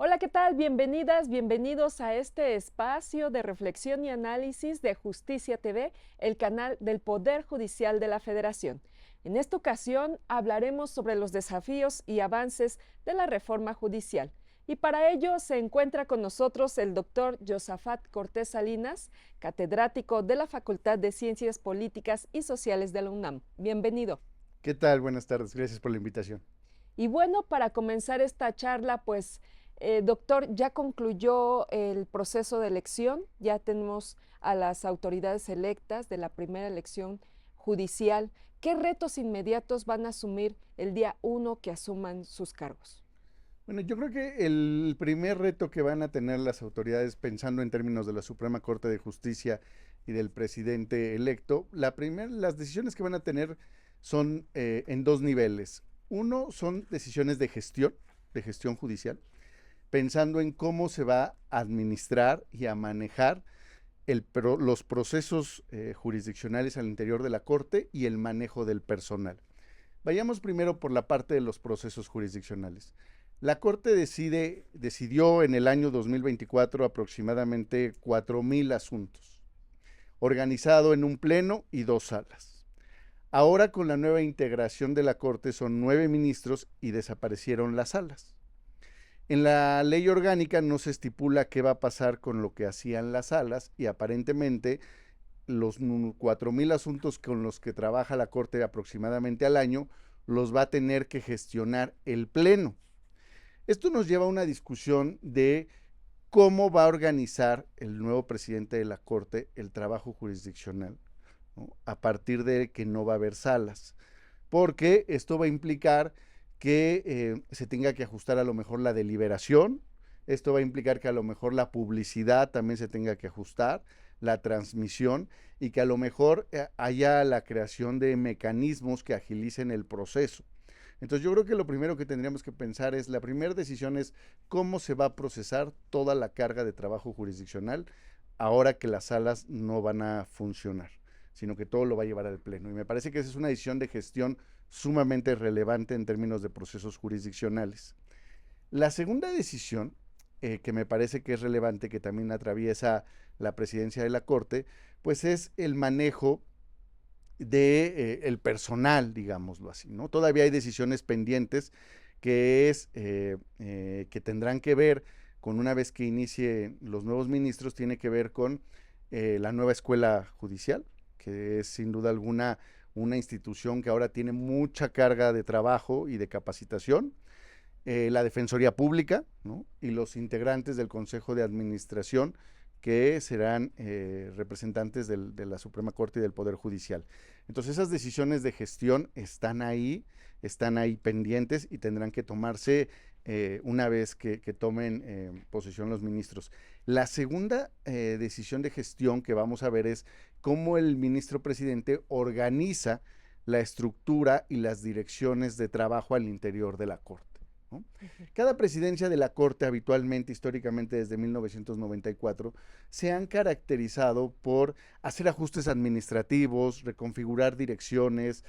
Hola, ¿qué tal? Bienvenidas, bienvenidos a este espacio de reflexión y análisis de Justicia TV, el canal del Poder Judicial de la Federación. En esta ocasión hablaremos sobre los desafíos y avances de la reforma judicial. Y para ello se encuentra con nosotros el doctor Josafat Cortés Salinas, catedrático de la Facultad de Ciencias Políticas y Sociales de la UNAM. Bienvenido. ¿Qué tal? Buenas tardes, gracias por la invitación. Y bueno, para comenzar esta charla, pues, doctor, ya concluyó el proceso de elección, ya tenemos a las autoridades electas de la primera elección judicial. ¿Qué retos inmediatos van a asumir el día 1 que asuman sus cargos? Bueno, yo creo que el primer reto que van a tener las autoridades, pensando en términos de la Suprema Corte de Justicia y del presidente electo, las decisiones que van a tener son en dos niveles. Uno son decisiones de gestión judicial, pensando en cómo se va a administrar y a manejar los procesos jurisdiccionales al interior de la Corte y el manejo del personal. Vayamos primero por la parte de los procesos jurisdiccionales. La Corte decidió en el año 2024 aproximadamente 4,000 asuntos, organizado en un pleno y dos salas. Ahora, con la nueva integración de la Corte, son 9 ministros y desaparecieron las salas. En la ley orgánica no se estipula qué va a pasar con lo que hacían las salas y aparentemente los 4,000 asuntos con los que trabaja la Corte aproximadamente al año los va a tener que gestionar el Pleno. Esto nos lleva a una discusión de cómo va a organizar el nuevo presidente de la Corte el trabajo jurisdiccional, ¿no? A partir de que no va a haber salas, porque esto va a implicar que se tenga que ajustar a lo mejor la deliberación, esto va a implicar que a lo mejor la publicidad también se tenga que ajustar, la transmisión, y que a lo mejor haya la creación de mecanismos que agilicen el proceso. Entonces yo creo que lo primero que tendríamos que pensar es, la primera decisión es cómo se va a procesar toda la carga de trabajo jurisdiccional ahora que las salas no van a funcionar, sino que todo lo va a llevar al Pleno. Y me parece que esa es una decisión de gestión sumamente relevante en términos de procesos jurisdiccionales. La segunda decisión, que me parece que es relevante, que también atraviesa la presidencia de la Corte, pues es el manejo de el personal, digámoslo así, ¿no? Todavía hay decisiones pendientes que tendrán que ver con, una vez que inicie los nuevos ministros, tiene que ver con la nueva escuela judicial, que es sin duda alguna una institución que ahora tiene mucha carga de trabajo y de capacitación, la Defensoría Pública, ¿no? Y los integrantes del Consejo de Administración, que serán representantes de la Suprema Corte y del Poder Judicial. Entonces esas decisiones de gestión están ahí pendientes y tendrán que tomarse una vez que tomen posesión los ministros. La segunda decisión de gestión que vamos a ver es cómo el ministro presidente organiza la estructura y las direcciones de trabajo al interior de la Corte, ¿no? Cada presidencia de la Corte, habitualmente, históricamente desde 1994, se han caracterizado por hacer ajustes administrativos, reconfigurar direcciones,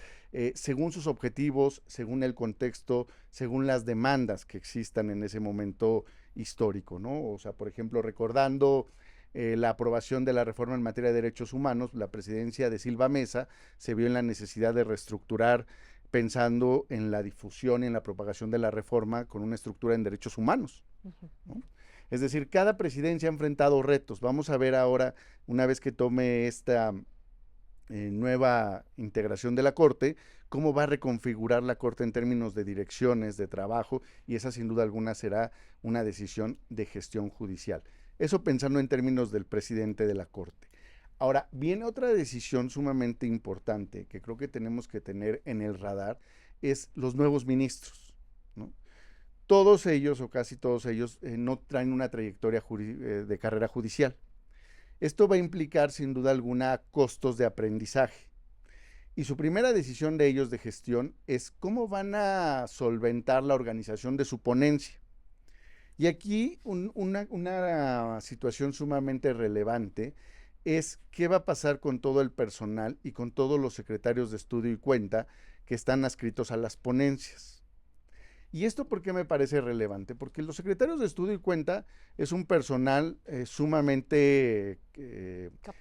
según sus objetivos, según el contexto, según las demandas que existan en ese momento histórico, ¿no? O sea, por ejemplo, recordando la aprobación de la reforma en materia de derechos humanos, la presidencia de Silva Mesa se vio en la necesidad de reestructurar, pensando en la difusión y en la propagación de la reforma con una estructura en derechos humanos, ¿no? Es decir, cada presidencia ha enfrentado retos. Vamos a ver ahora, una vez que tome esta nueva integración de la Corte, cómo va a reconfigurar la Corte en términos de direcciones, de trabajo, y esa sin duda alguna será una decisión de gestión judicial. Eso pensando en términos del presidente de la Corte. Ahora, viene otra decisión sumamente importante que creo que tenemos que tener en el radar, es los nuevos ministros, ¿no? Todos ellos, o casi todos ellos, no traen una trayectoria de carrera judicial. Esto va a implicar, sin duda alguna, costos de aprendizaje. Y su primera decisión de ellos de gestión es cómo van a solventar la organización de su ponencia. Y aquí una situación sumamente relevante es qué va a pasar con todo el personal y con todos los secretarios de estudio y cuenta que están adscritos a las ponencias. ¿Y esto por qué me parece relevante? Porque los secretarios de estudio y cuenta es un personal sumamente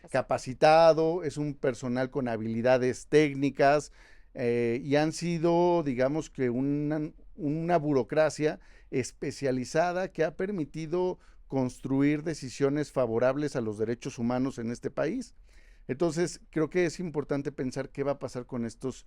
capacitado, es un personal con habilidades técnicas y han sido, digamos que una burocracia especializada que ha permitido construir decisiones favorables a los derechos humanos en este país. Entonces, creo que es importante pensar qué va a pasar con estos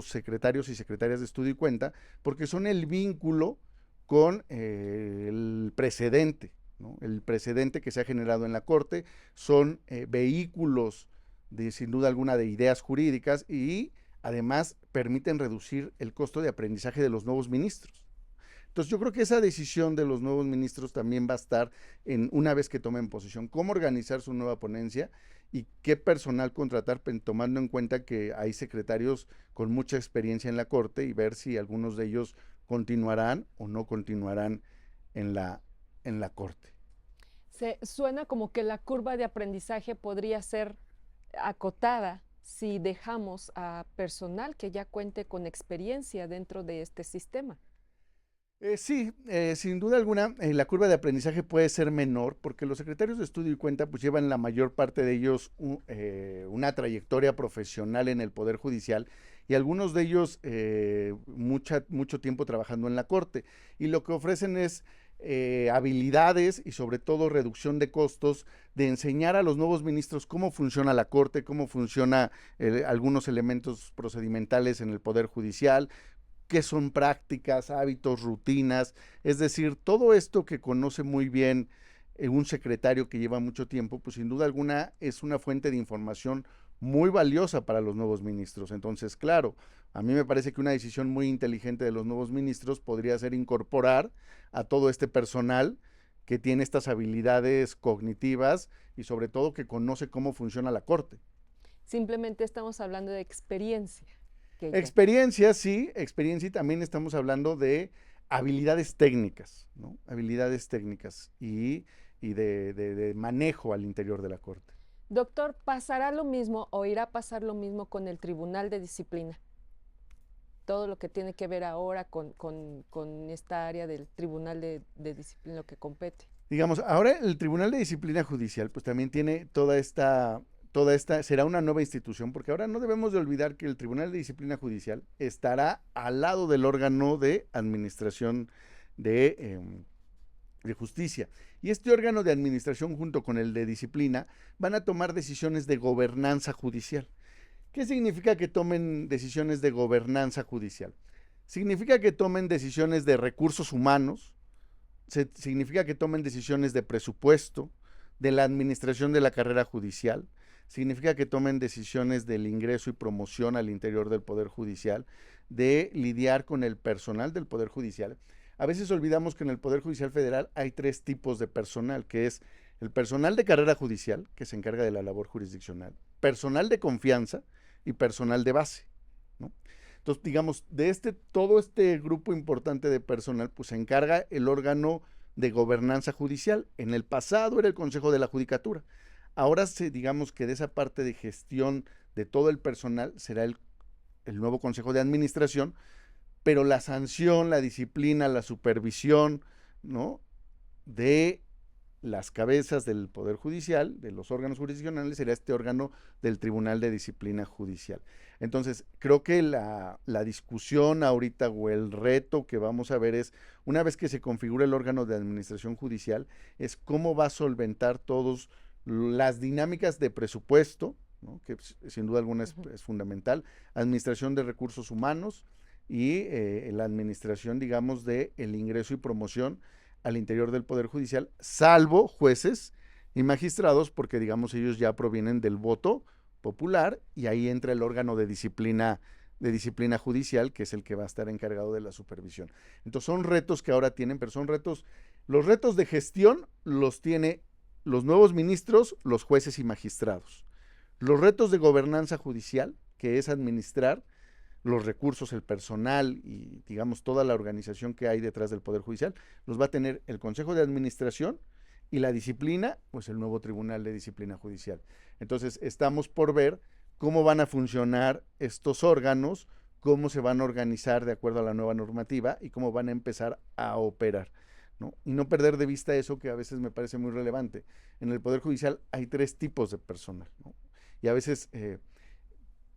secretarios y secretarias de estudio y cuenta, porque son el vínculo con el precedente, ¿no? El precedente que se ha generado en la Corte, son vehículos de, sin duda alguna, de ideas jurídicas y además permiten reducir el costo de aprendizaje de los nuevos ministros. Entonces yo creo que esa decisión de los nuevos ministros también va a estar en una vez que tomen posesión, cómo organizar su nueva ponencia y qué personal contratar, tomando en cuenta que hay secretarios con mucha experiencia en la Corte y ver si algunos de ellos continuarán o no continuarán en la Corte. Se suena como que la curva de aprendizaje podría ser acotada si dejamos a personal que ya cuente con experiencia dentro de este sistema. Sí, sin duda alguna, la curva de aprendizaje puede ser menor porque los secretarios de estudio y cuenta pues llevan la mayor parte de ellos una trayectoria profesional en el Poder Judicial y algunos de ellos mucho tiempo trabajando en la Corte. Y lo que ofrecen es habilidades y sobre todo reducción de costos de enseñar a los nuevos ministros cómo funciona la Corte, cómo funciona algunos elementos procedimentales en el Poder Judicial, qué son prácticas, hábitos, rutinas, es decir, todo esto que conoce muy bien un secretario que lleva mucho tiempo, pues sin duda alguna es una fuente de información muy valiosa para los nuevos ministros. Entonces, claro, a mí me parece que una decisión muy inteligente de los nuevos ministros podría ser incorporar a todo este personal que tiene estas habilidades cognitivas y sobre todo que conoce cómo funciona la Corte. Simplemente estamos hablando de experiencia. Experiencia, sí, experiencia y también estamos hablando de habilidades técnicas, ¿no? Habilidades técnicas y de manejo al interior de la Corte. Doctor, ¿pasará lo mismo o irá a pasar lo mismo con el Tribunal de Disciplina? Todo lo que tiene que ver ahora con esta área del Tribunal de Disciplina, lo que compete. Digamos, ahora el Tribunal de Disciplina Judicial pues también tiene toda esta, será una nueva institución, porque ahora no debemos de olvidar que el Tribunal de Disciplina Judicial estará al lado del órgano de administración de justicia. Y este órgano de administración junto con el de disciplina van a tomar decisiones de gobernanza judicial. ¿Qué significa que tomen decisiones de gobernanza judicial? Significa que tomen decisiones de recursos humanos, significa que tomen decisiones de presupuesto, de la administración de la carrera judicial, significa que tomen decisiones del ingreso y promoción al interior del Poder Judicial, de lidiar con el personal del Poder Judicial. A veces olvidamos que en el Poder Judicial Federal hay 3 tipos de personal, que es el personal de carrera judicial, que se encarga de la labor jurisdiccional, personal de confianza y personal de base, ¿no? Entonces, digamos, de todo este grupo importante de personal, pues se encarga el órgano de gobernanza judicial. En el pasado era el Consejo de la Judicatura. Ahora, digamos que de esa parte de gestión de todo el personal será el nuevo Consejo de Administración, pero la sanción, la disciplina, la supervisión, ¿no?, de las cabezas del Poder Judicial, de los órganos jurisdiccionales, será este órgano del Tribunal de Disciplina Judicial. Entonces, creo que la discusión ahorita o el reto que vamos a ver es, una vez que se configura el órgano de administración judicial, es cómo va a solventar todas las dinámicas de presupuesto, ¿no?, que sin duda alguna es fundamental, administración de recursos humanos y la administración, digamos, de el ingreso y promoción al interior del Poder Judicial, salvo jueces y magistrados, porque digamos ellos ya provienen del voto popular y ahí entra el órgano de disciplina judicial, que es el que va a estar encargado de la supervisión. Entonces son retos que ahora tienen, pero son retos, los retos de gestión los tiene los nuevos ministros, los jueces y magistrados. Los retos de gobernanza judicial, que es administrar los recursos, el personal y digamos toda la organización que hay detrás del Poder Judicial, los va a tener el Consejo de Administración y la disciplina, pues el nuevo Tribunal de Disciplina Judicial. Entonces estamos por ver cómo van a funcionar estos órganos cómo se van a organizar de acuerdo a la nueva normativa y cómo van a empezar a operar, ¿no? Y no perder de vista eso que a veces me parece muy relevante. En el Poder Judicial hay 3 tipos de personal, ¿no? Y a veces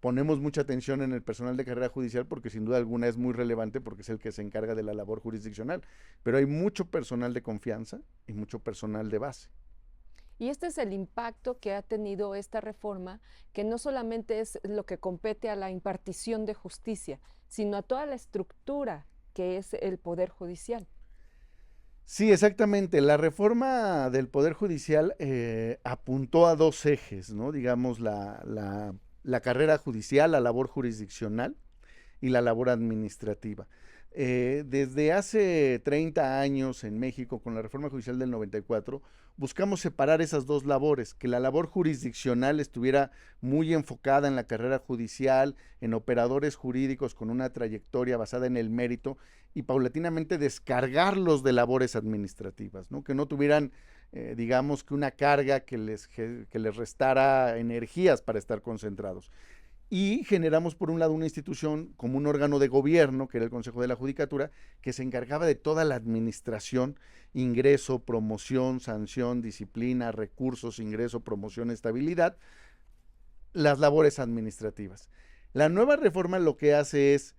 ponemos mucha atención en el personal de carrera judicial porque sin duda alguna es muy relevante porque es el que se encarga de la labor jurisdiccional, pero hay mucho personal de confianza y mucho personal de base. Y este es el impacto que ha tenido esta reforma, que no solamente es lo que compete a la impartición de justicia, sino a toda la estructura que es el Poder Judicial. Sí, exactamente. La reforma del Poder Judicial apuntó a 2 ejes, ¿no? Digamos, la carrera judicial, la labor jurisdiccional y la labor administrativa. Desde hace 30 años en México, con la reforma judicial del 94, buscamos separar esas 2 labores, que la labor jurisdiccional estuviera muy enfocada en la carrera judicial, en operadores jurídicos con una trayectoria basada en el mérito y paulatinamente descargarlos de labores administrativas, ¿no? Que no tuvieran, digamos, que una carga que les restara energías para estar concentrados. Y generamos por un lado una institución como un órgano de gobierno, que era el Consejo de la Judicatura, que se encargaba de toda la administración, ingreso, promoción, sanción, disciplina, recursos, ingreso, promoción, estabilidad, las labores administrativas. La nueva reforma lo que hace es,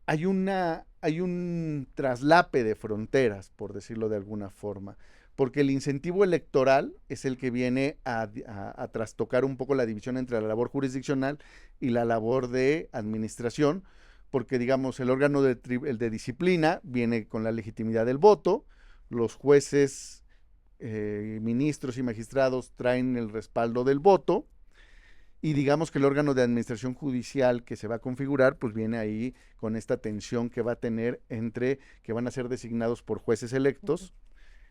hay un traslape de fronteras, por decirlo de alguna forma, porque el incentivo electoral es el que viene a trastocar un poco la división entre la labor jurisdiccional y la labor de administración, porque digamos el órgano el de disciplina viene con la legitimidad del voto, los jueces, ministros y magistrados traen el respaldo del voto, y digamos que el órgano de administración judicial que se va a configurar, pues viene ahí con esta tensión que va a tener entre que van a ser designados por jueces electos,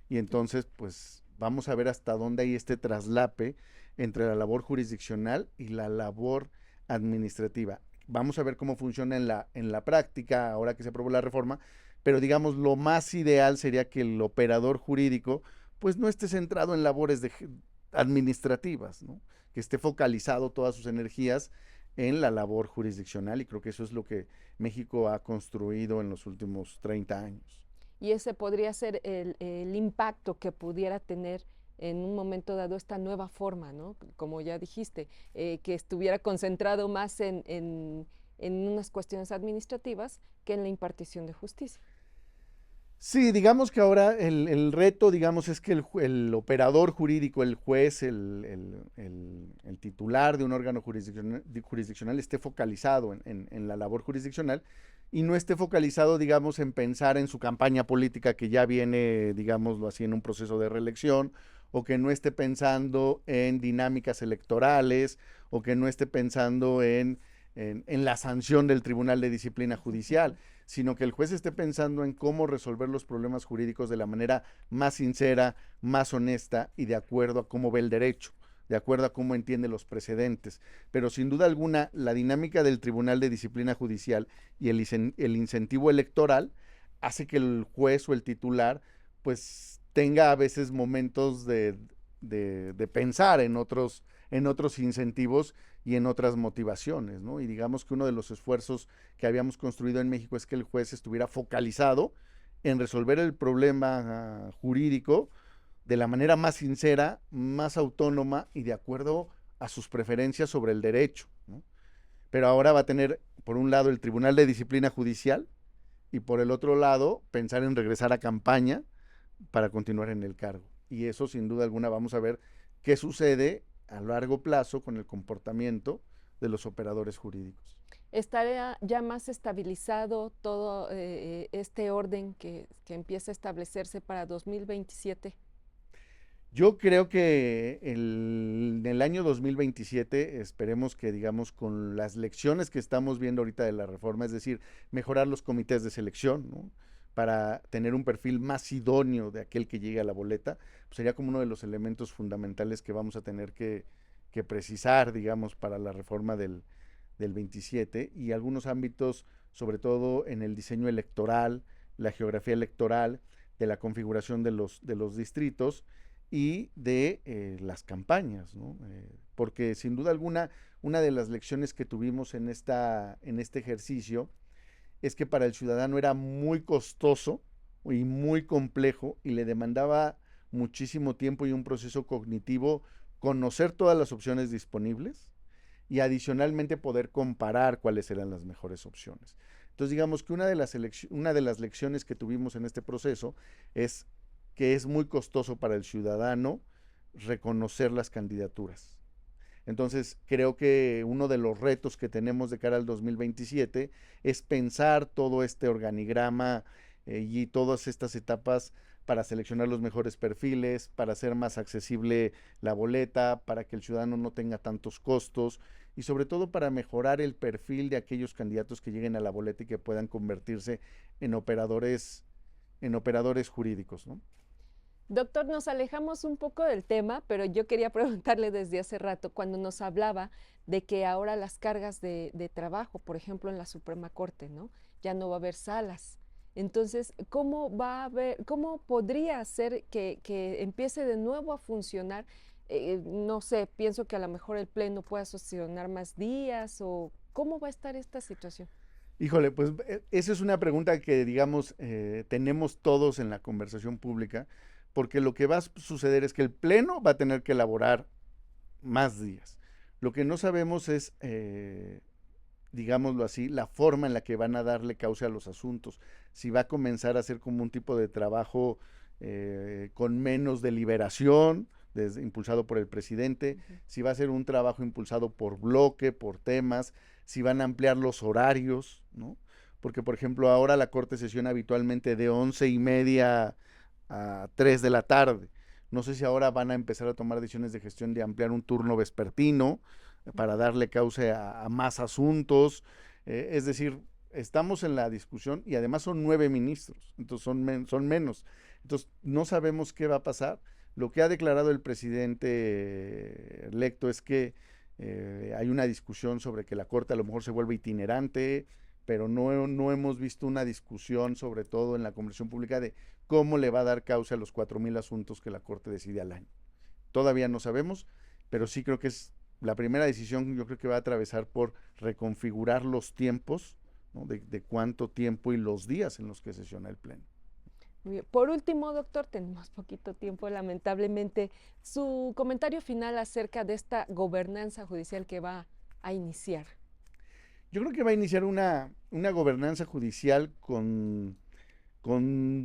y entonces pues vamos a ver hasta dónde hay este traslape entre la labor jurisdiccional y la labor administrativa. Vamos a ver cómo funciona en la práctica, ahora que se aprobó la reforma, pero digamos lo más ideal sería que el operador jurídico pues no esté centrado en labores administrativas, ¿no? Que esté focalizado todas sus energías en la labor jurisdiccional, y creo que eso es lo que México ha construido en los últimos 30 años. Y ese podría ser el impacto que pudiera tener en un momento dado esta nueva forma, ¿no? Como ya dijiste, que estuviera concentrado más en unas cuestiones administrativas que en la impartición de justicia. Sí, digamos que ahora el reto, digamos, es que el operador jurídico, el juez, el titular de un órgano jurisdiccional esté focalizado en la labor jurisdiccional y no esté focalizado, digamos, en pensar en su campaña política que ya viene, digámoslo así, en un proceso de reelección, o que no esté pensando en dinámicas electorales, o que no esté pensando en la sanción del Tribunal de Disciplina Judicial, sino que el juez esté pensando en cómo resolver los problemas jurídicos de la manera más sincera, más honesta y de acuerdo a cómo ve el derecho, de acuerdo a cómo entiende los precedentes. Pero sin duda alguna, la dinámica del Tribunal de Disciplina Judicial y el incentivo electoral hace que el juez o el titular pues tenga a veces momentos de pensar en otros incentivos y en otras motivaciones, ¿no? Y digamos que uno de los esfuerzos que habíamos construido en México es que el juez estuviera focalizado en resolver el problema jurídico de la manera más sincera, más autónoma y de acuerdo a sus preferencias sobre el derecho, ¿no? Pero ahora va a tener, por un lado, el Tribunal de Disciplina Judicial y por el otro lado, pensar en regresar a campaña para continuar en el cargo. Y eso, sin duda alguna, vamos a ver qué sucede a largo plazo con el comportamiento de los operadores jurídicos. ¿Estaría ya más estabilizado todo este orden que empieza a establecerse para 2027? Yo creo que en el año 2027 esperemos que, digamos, con las lecciones que estamos viendo ahorita de la reforma, es decir, mejorar los comités de selección, ¿no? Para tener un perfil más idóneo de aquel que llegue a la boleta, pues sería como uno de los elementos fundamentales que vamos a tener que precisar, digamos, para la reforma del 27, y algunos ámbitos, sobre todo en el diseño electoral, la geografía electoral, de la configuración de los distritos y de las campañas, ¿no? porque sin duda alguna, una de las lecciones que tuvimos en este ejercicio es que para el ciudadano era muy costoso y muy complejo y le demandaba muchísimo tiempo y un proceso cognitivo conocer todas las opciones disponibles y adicionalmente poder comparar cuáles eran las mejores opciones. Entonces digamos que una de las lecciones que tuvimos en este proceso es que es muy costoso para el ciudadano reconocer las candidaturas. Entonces, creo que uno de los retos que tenemos de cara al 2027 es pensar todo este organigrama y todas estas etapas para seleccionar los mejores perfiles, para hacer más accesible la boleta, para que el ciudadano no tenga tantos costos y sobre todo para mejorar el perfil de aquellos candidatos que lleguen a la boleta y que puedan convertirse en operadores jurídicos, ¿no? Doctor, nos alejamos un poco del tema, pero yo quería preguntarle desde hace rato, cuando nos hablaba de que ahora las cargas de trabajo, por ejemplo, en la Suprema Corte, ¿no? Ya no va a haber salas. Entonces, ¿cómo va a haber, cómo podría ser que empiece de nuevo a funcionar? No sé, pienso que a lo mejor el Pleno pueda sesionar más días o ¿cómo va a estar esta situación? Híjole, pues esa es una pregunta que, digamos, tenemos todos en la conversación pública, porque lo que va a suceder es que el Pleno va a tener que elaborar más días. Lo que no sabemos es, digámoslo así, la forma en la que van a darle cauce a los asuntos. Si va a comenzar a ser como un tipo de trabajo con menos deliberación, impulsado por el presidente, Ujú. si va a ser un trabajo impulsado por bloque, por temas, si van a ampliar los horarios, ¿no? Porque, por ejemplo, ahora la Corte sesiona habitualmente de 11:30 a 3 de la tarde. No sé si ahora van a empezar a tomar decisiones de gestión de ampliar un turno vespertino para darle cauce a más asuntos. Es decir, estamos en la discusión y además son 9 ministros, entonces son menos. Entonces, no sabemos qué va a pasar. Lo que ha declarado el presidente electo es que hay una discusión sobre que la Corte a lo mejor se vuelve itinerante, pero no hemos visto una discusión, sobre todo en la conversación pública, de cómo le va a dar causa a los 4,000 asuntos que la Corte decide al año. Todavía no sabemos, pero sí creo que es la primera decisión, yo creo que va a atravesar por reconfigurar los tiempos, ¿no? de cuánto tiempo y los días en los que sesiona el Pleno. Muy bien. Por último, doctor, tenemos poquito tiempo, lamentablemente, su comentario final acerca de esta gobernanza judicial que va a iniciar. Yo creo que va a iniciar una gobernanza judicial con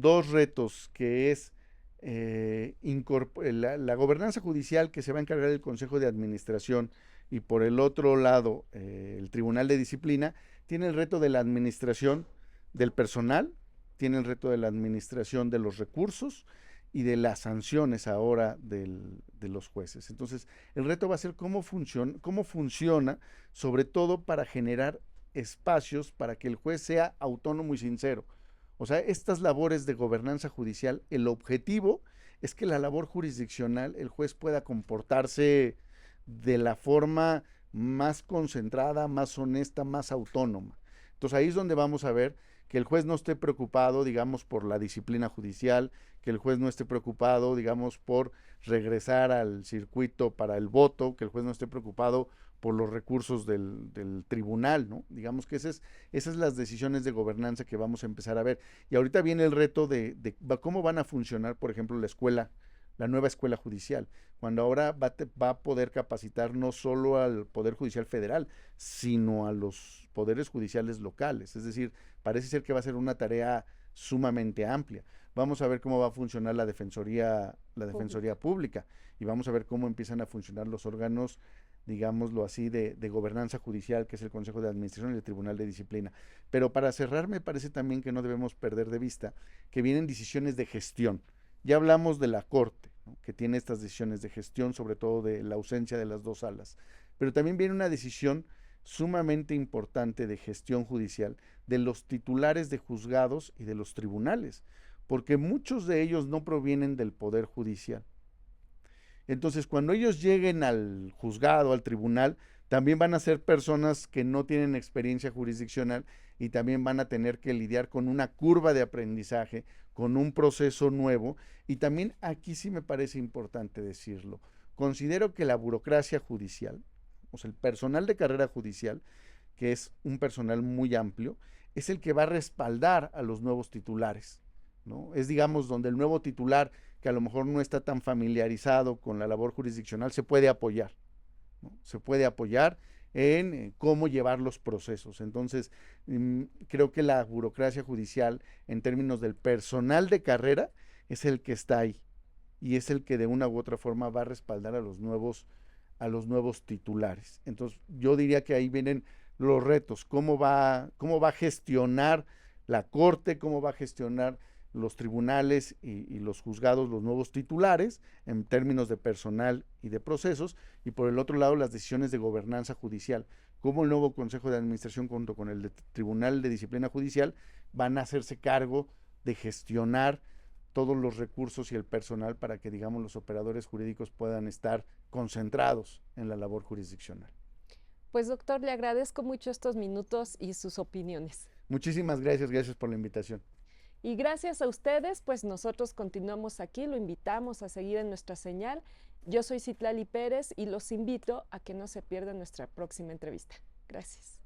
dos retos, que es la gobernanza judicial que se va a encargar el Consejo de Administración y por el otro lado el Tribunal de Disciplina, tiene el reto de la administración del personal, tiene el reto de la administración de los recursos y de las sanciones ahora de los jueces. Entonces, el reto va a ser cómo funciona, sobre todo para generar espacios para que el juez sea autónomo y sincero. O sea, estas labores de gobernanza judicial, el objetivo es que la labor jurisdiccional, el juez pueda comportarse de la forma más concentrada, más honesta, más autónoma. Entonces ahí es donde vamos a ver que el juez no esté preocupado, digamos, por la disciplina judicial, que el juez no esté preocupado, digamos, por regresar al circuito para el voto, que el juez no esté preocupado por los recursos del tribunal, ¿no? Digamos que esas las decisiones de gobernanza que vamos a empezar a ver. Y ahorita viene el reto de cómo van a funcionar, por ejemplo, la nueva escuela judicial, cuando ahora va a poder capacitar no solo al Poder Judicial Federal, sino a los poderes judiciales locales. Es decir, parece ser que va a ser una tarea sumamente amplia. Vamos a ver cómo va a funcionar la defensoría pública y vamos a ver cómo empiezan a funcionar los órganos, digámoslo así, de gobernanza judicial, que es el Consejo de Administración y el Tribunal de Disciplina. Pero para cerrar, me parece también que no debemos perder de vista que vienen decisiones de gestión. Ya hablamos de la Corte, ¿no? Que tiene estas decisiones de gestión, sobre todo de la ausencia de las dos salas, pero también viene una decisión sumamente importante de gestión judicial de los titulares de juzgados y de los tribunales, porque muchos de ellos no provienen del Poder Judicial. Entonces, cuando ellos lleguen al juzgado, al tribunal, también van a ser personas que no tienen experiencia jurisdiccional y también van a tener que lidiar con una curva de aprendizaje, con un proceso nuevo. Y también aquí sí me parece importante decirlo, Considero que la burocracia judicial, o sea, el personal de carrera judicial, que es un personal muy amplio, es el que va a respaldar a los nuevos titulares, ¿no? Es, digamos, donde el nuevo titular, que a lo mejor no está tan familiarizado con la labor jurisdiccional, se puede apoyar, ¿no? Se puede apoyar en cómo llevar los procesos. Entonces, creo que la burocracia judicial, en términos del personal de carrera, es el que está ahí y es el que de una u otra forma va a respaldar a los nuevos titulares. Entonces, yo diría que ahí vienen los retos, cómo va a gestionar la Corte, cómo va a gestionar los tribunales y los juzgados, los nuevos titulares, en términos de personal y de procesos, y por el otro lado las decisiones de gobernanza judicial, cómo el nuevo Consejo de Administración junto con el Tribunal de Disciplina Judicial van a hacerse cargo de gestionar todos los recursos y el personal para que, digamos, los operadores jurídicos puedan estar concentrados en la labor jurisdiccional. Pues doctor, le agradezco mucho estos minutos y sus opiniones. Muchísimas gracias, gracias por la invitación. Y gracias a ustedes, pues nosotros continuamos aquí, lo invitamos a seguir en nuestra señal. Yo soy Citlali Pérez y los invito a que no se pierdan nuestra próxima entrevista. Gracias.